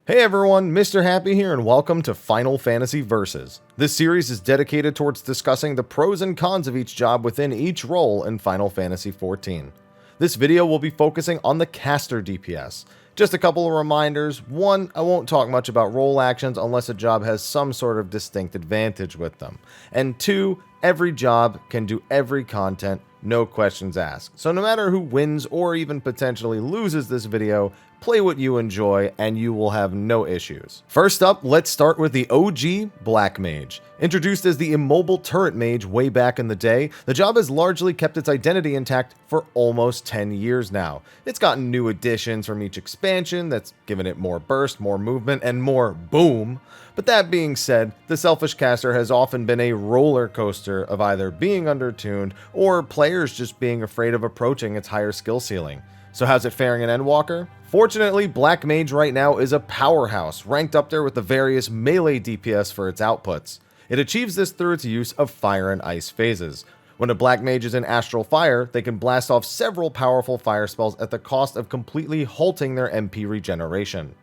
Hey everyone, Mr. Happy here and welcome to Final Fantasy Versus. This series is dedicated towards discussing the pros and cons of each job within each role in Final Fantasy XIV. This video will be focusing on the caster DPS. Just a couple of reminders. One, I won't talk much about role actions unless a job has some sort of distinct advantage with them. And two, every job can do every content, no questions asked. So no matter who wins or even potentially loses this video, play what you enjoy and you will have no issues. First up, let's start with the OG Black Mage. Introduced as the immobile turret mage way back in the day, the job has largely kept its identity intact for almost 10 years now. It's gotten new additions from each expansion that's given it more burst, more movement, and more boom. But that being said, the selfish caster has often been a roller coaster of either being undertuned or players just being afraid of approaching its higher skill ceiling. So how's it faring in Endwalker? Fortunately, Black Mage right now is a powerhouse, ranked up there with the various melee DPS for its outputs. It achieves this through its use of fire and ice phases. When a Black Mage is in Astral Fire, they can blast off several powerful fire spells at the cost of completely halting their MP regeneration.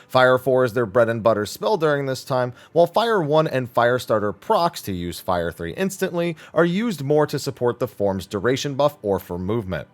Fire 4 is their bread and butter spell during this time, while Fire 1 and Firestarter procs to use Fire 3 instantly are used more to support the form's duration buff or for movement.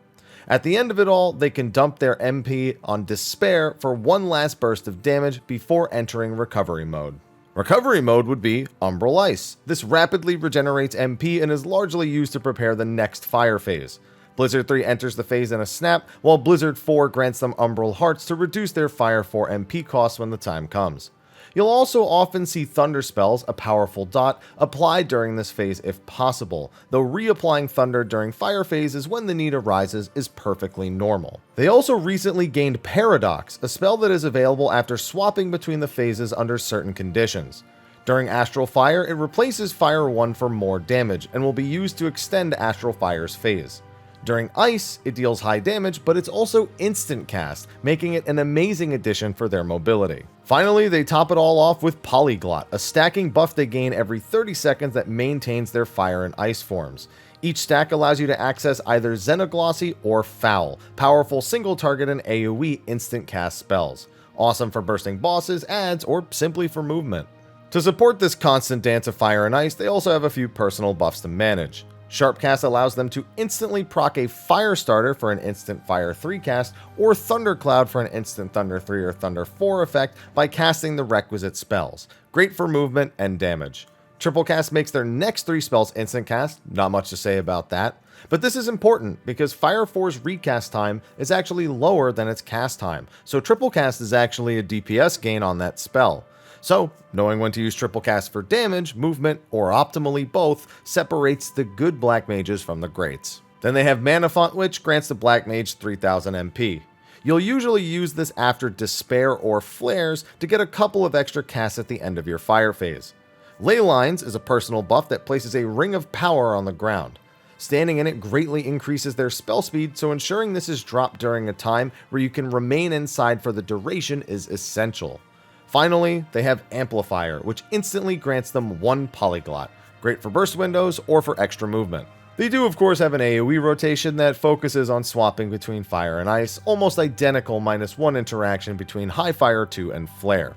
At the end of it all, they can dump their MP on Despair for one last burst of damage before entering Recovery Mode. Recovery Mode would be Umbral Ice. This rapidly regenerates MP and is largely used to prepare the next fire phase. Blizzard 3 enters the phase in a snap, while Blizzard 4 grants them Umbral Hearts to reduce their Fire 4 MP costs when the time comes. You'll also often see Thunder spells, a powerful dot, applied during this phase if possible, though reapplying Thunder during fire phases when the need arises is perfectly normal. They also recently gained Paradox, a spell that is available after swapping between the phases under certain conditions. During Astral Fire, it replaces Fire 1 for more damage, and will be used to extend Astral Fire's phase. During Ice, it deals high damage, but it's also instant cast, making it an amazing addition for their mobility. Finally, they top it all off with Polyglot, a stacking buff they gain every 30 seconds that maintains their fire and ice forms. Each stack allows you to access either Xenoglossy or Foul, powerful single target and AoE instant cast spells. Awesome for bursting bosses, adds, or simply for movement. To support this constant dance of fire and ice, they also have a few personal buffs to manage. Sharpcast allows them to instantly proc a Firestarter for an instant Fire 3 cast, or Thundercloud for an instant Thunder 3 or Thunder 4 effect by casting the requisite spells. Great for movement and damage. Triple Cast makes their next 3 spells instant cast, not much to say about that. But this is important because Fire 4's recast time is actually lower than its cast time, so Triple Cast is actually a DPS gain on that spell. So, knowing when to use Triple Cast for damage, movement, or optimally both separates the good Black Mages from the greats. Then they have Mana Font, which grants the Black Mage 3000 MP. You'll usually use this after Despair or Flares to get a couple of extra casts at the end of your fire phase. Ley Lines is a personal buff that places a ring of power on the ground. Standing in it greatly increases their spell speed, so ensuring this is dropped during a time where you can remain inside for the duration is essential. Finally, they have Amplifier, which instantly grants them 1 Polyglot, great for burst windows or for extra movement. They do of course have an AoE rotation that focuses on swapping between fire and ice, almost identical -1 interaction between High Fire 2 and Flare.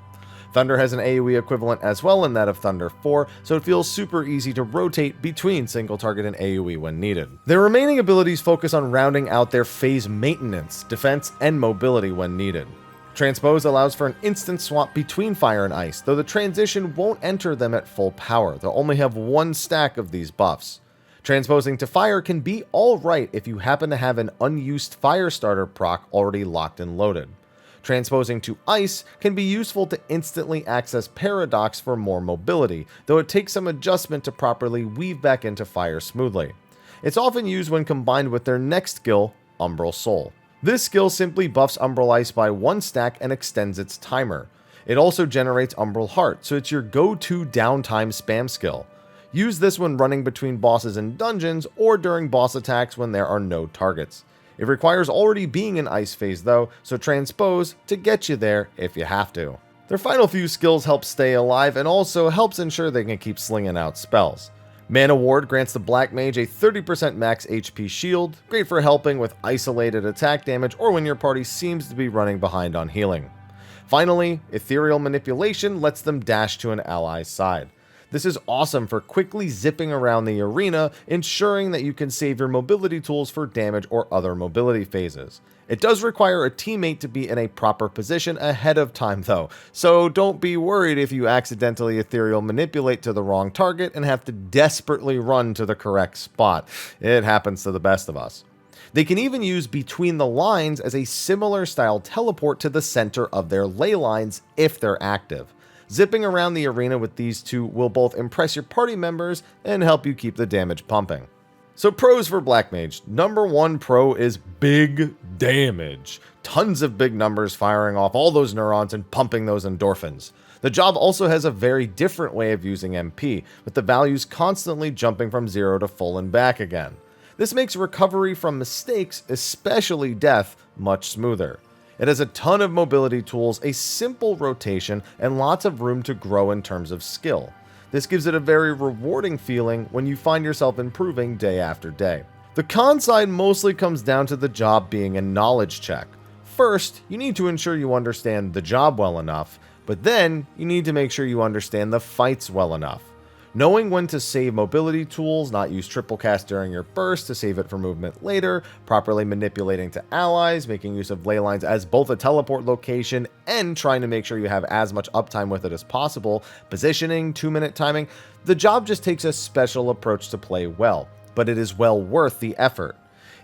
Thunder has an AoE equivalent as well in that of Thunder 4, so it feels super easy to rotate between single target and AoE when needed. Their remaining abilities focus on rounding out their phase maintenance, defense, and mobility when needed. Transpose allows for an instant swap between fire and ice, though the transition won't enter them at full power. They'll only have 1 stack of these buffs. Transposing to fire can be alright if you happen to have an unused Firestarter proc already locked and loaded. Transposing to ice can be useful to instantly access Paradox for more mobility, though it takes some adjustment to properly weave back into fire smoothly. It's often used when combined with their next skill, Umbral Soul. This skill simply buffs Umbral Ice by 1 stack and extends its timer. It also generates Umbral Heart, so it's your go-to downtime spam skill. Use this when running between bosses and dungeons, or during boss attacks when there are no targets. It requires already being in Ice phase though, so transpose to get you there if you have to. Their final few skills help stay alive and also helps ensure they can keep slinging out spells. Mana Ward grants the Black Mage a 30% max HP shield, great for helping with isolated attack damage or when your party seems to be running behind on healing. Finally, Ethereal Manipulation lets them dash to an ally's side. This is awesome for quickly zipping around the arena, ensuring that you can save your mobility tools for damage or other mobility phases. It does require a teammate to be in a proper position ahead of time though, so don't be worried if you accidentally ethereal manipulate to the wrong target and have to desperately run to the correct spot. It happens to the best of us. They can even use Between the Lines as a similar style teleport to the center of their ley lines if they're active. Zipping around the arena with these two will both impress your party members and help you keep the damage pumping. So pros for Black Mage. Number 1 pro is big damage. Tons of big numbers firing off all those neurons and pumping those endorphins. The job also has a very different way of using MP, with the values constantly jumping from 0 to full and back again. This makes recovery from mistakes, especially death, much smoother. It has a ton of mobility tools, a simple rotation, and lots of room to grow in terms of skill. This gives it a very rewarding feeling when you find yourself improving day after day. The con side mostly comes down to the job being a knowledge check. First, you need to ensure you understand the job well enough, but then you need to make sure you understand the fights well enough. Knowing when to save mobility tools, not use triple cast during your burst to save it for movement later, properly manipulating to allies, making use of ley lines as both a teleport location, and trying to make sure you have as much uptime with it as possible, positioning, 2-minute timing. The job just takes a special approach to play well, but it is well worth the effort.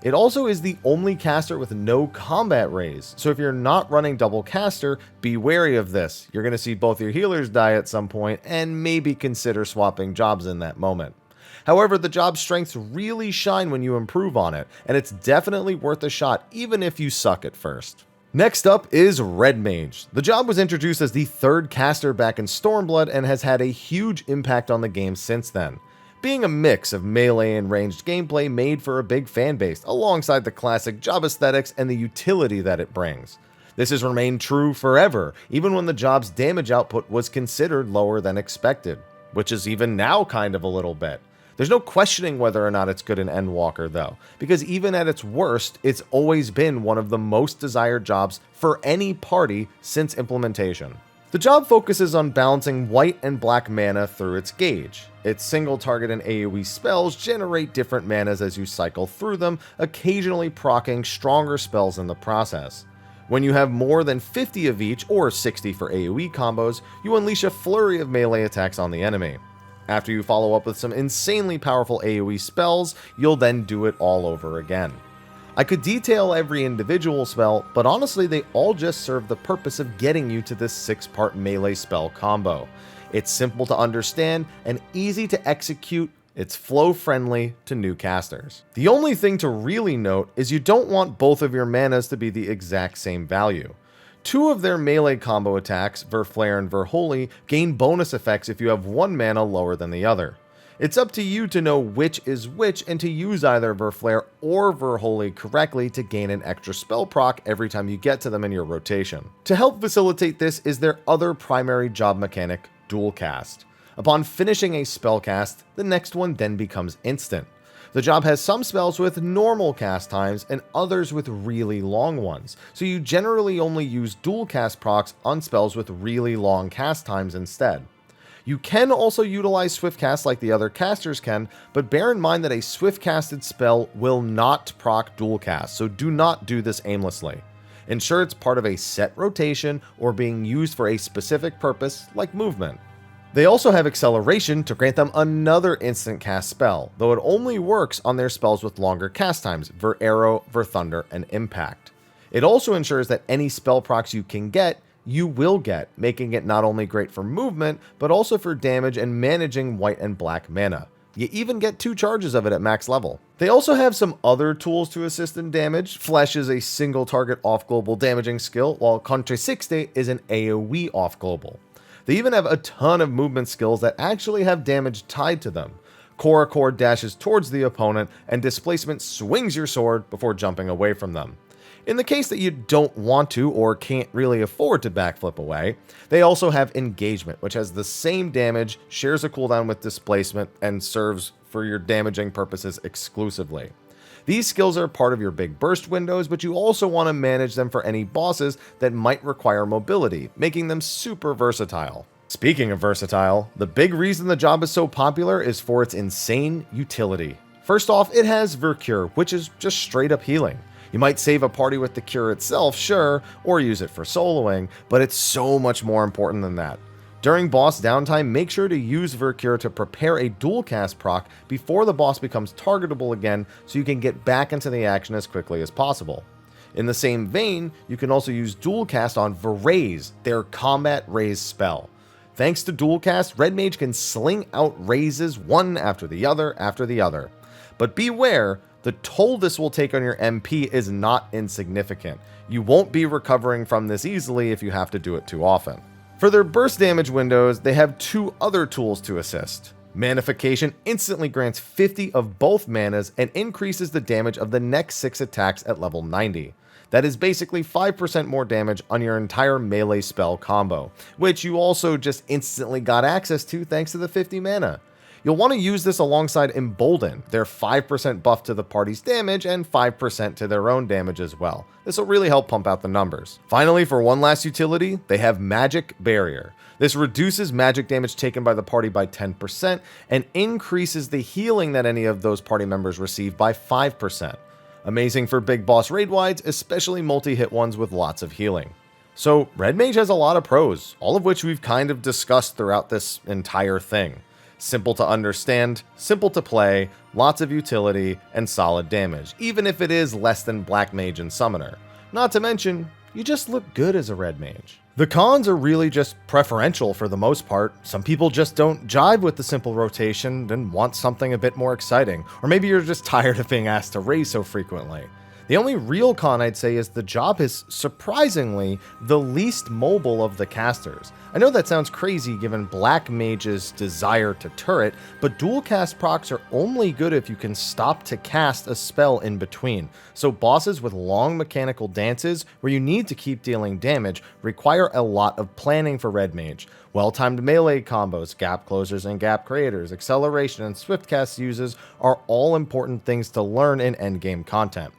It also is the only caster with no combat raise, so if you're not running double caster, be wary of this. You're going to see both your healers die at some point, and maybe consider swapping jobs in that moment. However, the job's strengths really shine when you improve on it, and it's definitely worth a shot even if you suck at first. Next up is Red Mage. The job was introduced as the 3rd caster back in Stormblood and has had a huge impact on the game since then. Being a mix of melee and ranged gameplay made for a big fanbase, alongside the classic job aesthetics and the utility that it brings. This has remained true forever, even when the job's damage output was considered lower than expected, which is even now kind of a little bit. There's no questioning whether or not it's good in Endwalker though, because even at its worst, it's always been one of the most desired jobs for any party since implementation. The job focuses on balancing white and black mana through its gauge. Its single target and AoE spells generate different manas as you cycle through them, occasionally proccing stronger spells in the process. When you have more than 50 of each, or 60 for AoE combos, you unleash a flurry of melee attacks on the enemy. After you follow up with some insanely powerful AoE spells, you'll then do it all over again. I could detail every individual spell, but honestly they all just serve the purpose of getting you to this 6-part melee spell combo. It's simple to understand and easy to execute. It's flow friendly to new casters. The only thing to really note is you don't want both of your manas to be the exact same value. 2 of their melee combo attacks, Verflare and Verholy, gain bonus effects if you have 1 mana lower than the other. It's up to you to know which is which and to use either Verflare or Verholy correctly to gain an extra spell proc every time you get to them in your rotation. To help facilitate this is their other primary job mechanic, Dual Cast. Upon finishing a spell cast, the next one then becomes instant. The job has some spells with normal cast times and others with really long ones, so you generally only use dual cast procs on spells with really long cast times instead. You can also utilize swift cast like the other casters can, but bear in mind that a swift casted spell will not proc dual cast, so do not do this aimlessly. Ensure it's part of a set rotation or being used for a specific purpose like movement. They also have acceleration to grant them another instant cast spell, though it only works on their spells with longer cast times, Ver Arrow, Ver Thunder, and Impact. It also ensures that any spell procs you can get, you will get, making it not only great for movement, but also for damage and managing white and black mana. You even get 2 charges of it at max level. They also have some other tools to assist in damage. Flesh is a single target off global damaging skill, while Contre Sixte is an AoE off global. They even have a ton of movement skills that actually have damage tied to them. Core Accord dashes towards the opponent, and Displacement swings your sword before jumping away from them. In the case that you don't want to or can't really afford to backflip away, they also have Engagement, which has the same damage, shares a cooldown with Displacement, and serves for your damaging purposes exclusively. These skills are part of your big burst windows, but you also want to manage them for any bosses that might require mobility, making them super versatile. Speaking of versatile, the big reason the job is so popular is for its insane utility. First off, it has Vercure, which is just straight up healing. You might save a party with the cure itself, sure, or use it for soloing, but it's so much more important than that. During boss downtime, make sure to use Vercure to prepare a dual cast proc before the boss becomes targetable again so you can get back into the action as quickly as possible. In the same vein, you can also use dual cast on Veraze, their combat raise spell. Thanks to dual cast, Red Mage can sling out raises one after the other. But beware, the toll this will take on your MP is not insignificant. You won't be recovering from this easily if you have to do it too often. For their burst damage windows, they have two other tools to assist. Manification instantly grants 50 of both manas and increases the damage of the next 6 attacks at level 90. That is basically 5% more damage on your entire melee spell combo, which you also just instantly got access to thanks to the 50 mana. You'll want to use this alongside Embolden, their 5% buff to the party's damage and 5% to their own damage as well. This will really help pump out the numbers. Finally, for one last utility, they have Magic Barrier. This reduces magic damage taken by the party by 10% and increases the healing that any of those party members receive by 5%. Amazing for big boss raid wides, especially multi-hit ones with lots of healing. So Red Mage has a lot of pros, all of which we've kind of discussed throughout this entire thing. Simple to understand, simple to play, lots of utility, and solid damage, even if it is less than Black Mage and Summoner. Not to mention, you just look good as a Red Mage. The cons are really just preferential for the most part. Some people just don't jive with the simple rotation and want something a bit more exciting, or maybe you're just tired of being asked to raise so frequently. The only real con I'd say is the job is surprisingly the least mobile of the casters. I know that sounds crazy given Black Mage's desire to turret, but dual cast procs are only good if you can stop to cast a spell in between. So bosses with long mechanical dances where you need to keep dealing damage require a lot of planning for Red Mage. Well-timed melee combos, gap closers and gap creators, acceleration and swift cast uses are all important things to learn in endgame content.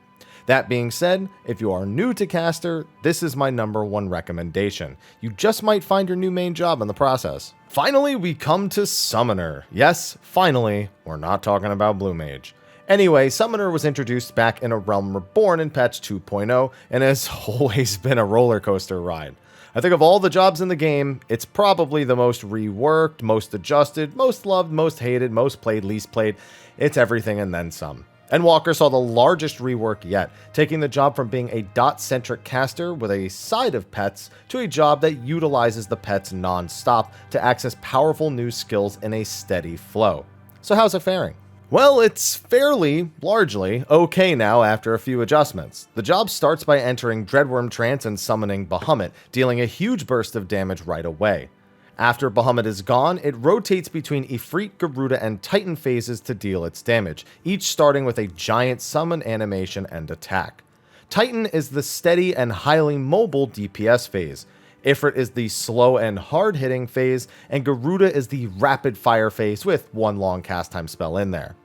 That being said, if you are new to caster, this is my #1 recommendation. You just might find your new main job in the process. Finally, we come to Summoner. Yes, finally, we're not talking about Blue Mage. Anyway, Summoner was introduced back in A Realm Reborn in patch 2.0 and has always been a roller coaster ride. I think of all the jobs in the game, it's probably the most reworked, most adjusted, most loved, most hated, most played, least played. It's everything and then some. Endwalker saw the largest rework yet, taking the job from being a dot-centric caster with a side of pets to a job that utilizes the pets non-stop to access powerful new skills in a steady flow. So how's it faring? Well, it's fairly, largely, okay now after a few adjustments. The job starts by entering Dreadworm Trance and summoning Bahamut, dealing a huge burst of damage right away. After Bahamut is gone, it rotates between Ifrit, Garuda, and Titan phases to deal its damage, each starting with a giant summon animation and attack. Titan is the steady and highly mobile DPS phase. Ifrit is the slow and hard-hitting phase, and Garuda is the rapid-fire phase with one long cast time spell in there.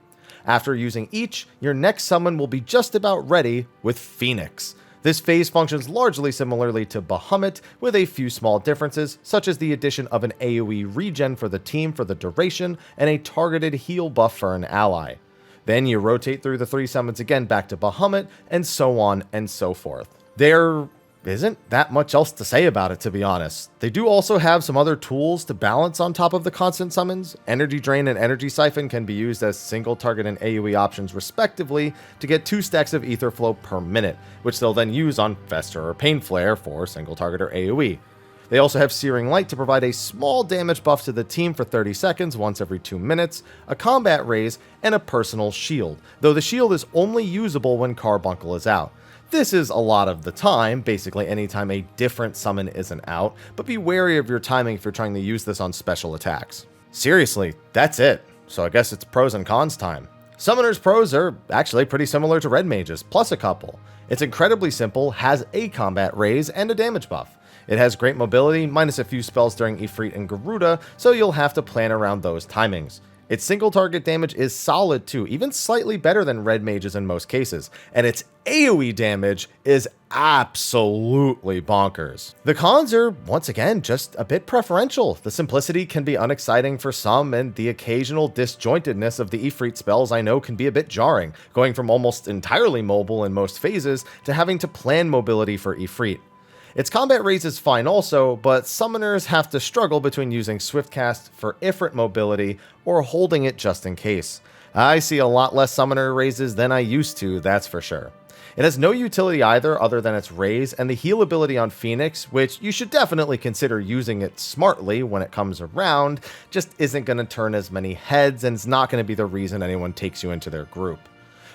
After using each, your next summon will be just about ready with Phoenix. This phase functions largely similarly to Bahamut, with a few small differences, such as the addition of an AoE regen for the team for the duration, and a targeted heal buff for an ally. Then you rotate through the 3 summons again back to Bahamut, and so on and so forth. There isn't that much else to say about it, to be honest. They do also have some other tools to balance on top of the constant summons. Energy Drain and Energy Siphon can be used as single target and AoE options respectively to get 2 stacks of Ether Flow per minute, which they'll then use on Fester or Pain Flare for single target or AoE. They also have Searing Light to provide a small damage buff to the team for 30 seconds once every 2 minutes, a combat raise, and a personal shield, though the shield is only usable when Carbuncle is out. This is a lot of the time, basically anytime a different summon isn't out, but be wary of your timing if you're trying to use this on special attacks. Seriously, that's it. So I guess it's pros and cons time. Summoner's pros are actually pretty similar to Red Mage's, plus a couple. It's incredibly simple, has a combat raise, and a damage buff. It has great mobility, minus a few spells during Ifrit and Garuda, so you'll have to plan around those timings. Its single target damage is solid too, even slightly better than red mages in most cases, and its AoE damage is absolutely bonkers. The cons are, once again, just a bit preferential. The simplicity can be unexciting for some, and the occasional disjointedness of the Ifrit spells I know can be a bit jarring, going from almost entirely mobile in most phases to having to plan mobility for Ifrit. Its combat raise is fine also, but summoners have to struggle between using Swiftcast for Ifrit mobility or holding it just in case. I see a lot less summoner raises than I used to, that's for sure. It has no utility either other than its raise and the heal ability on Phoenix, which you should definitely consider using it smartly when it comes around, just isn't going to turn as many heads and it's not going to be the reason anyone takes you into their group.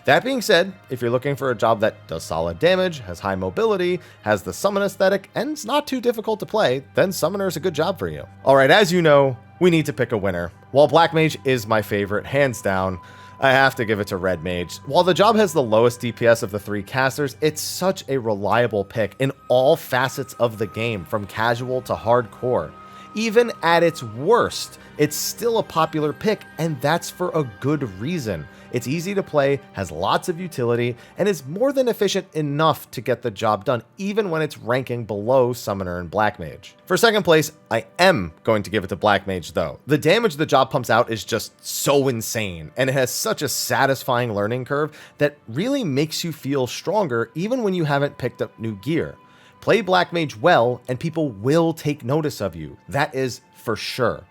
That being said, if you're looking for a job that does solid damage, has high mobility, has the summon aesthetic, and is not too difficult to play, then Summoner is a good job for you. Alright, as you know, we need to pick a winner. While Black Mage is my favorite, hands down, I have to give it to Red Mage. While the job has the lowest DPS of the three casters, it's such a reliable pick in all facets of the game, from casual to hardcore. Even at its worst, it's still a popular pick, and that's for a good reason. It's easy to play, has lots of utility, and is more than efficient enough to get the job done, even when it's ranking below Summoner and Black Mage. For second place, I am going to give it to Black Mage though. The damage the job pumps out is just so insane, and it has such a satisfying learning curve that really makes you feel stronger even when you haven't picked up new gear. Play Black Mage well, and people will take notice of you. That is for sure.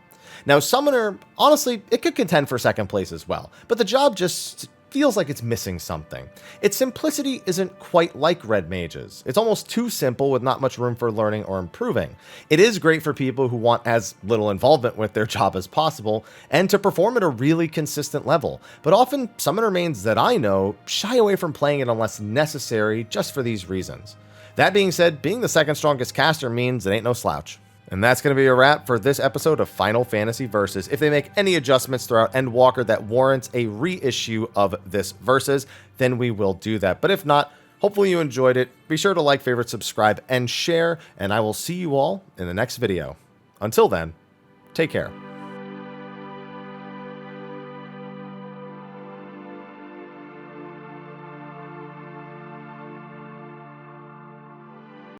Now, Summoner, honestly, it could contend for second place as well, but the job just feels like it's missing something. Its simplicity isn't quite like Red Mage's. It's almost too simple with not much room for learning or improving. It is great for people who want as little involvement with their job as possible and to perform at a really consistent level, but often Summoner mains that I know shy away from playing it unless necessary just for these reasons. That being said, being the second strongest caster means it ain't no slouch. And that's going to be a wrap for this episode of Final Fantasy Versus. If they make any adjustments throughout Endwalker that warrants a reissue of this Versus, then we will do that. But if not, hopefully you enjoyed it. Be sure to like, favorite, subscribe, and share, and I will see you all in the next video. Until then, take care.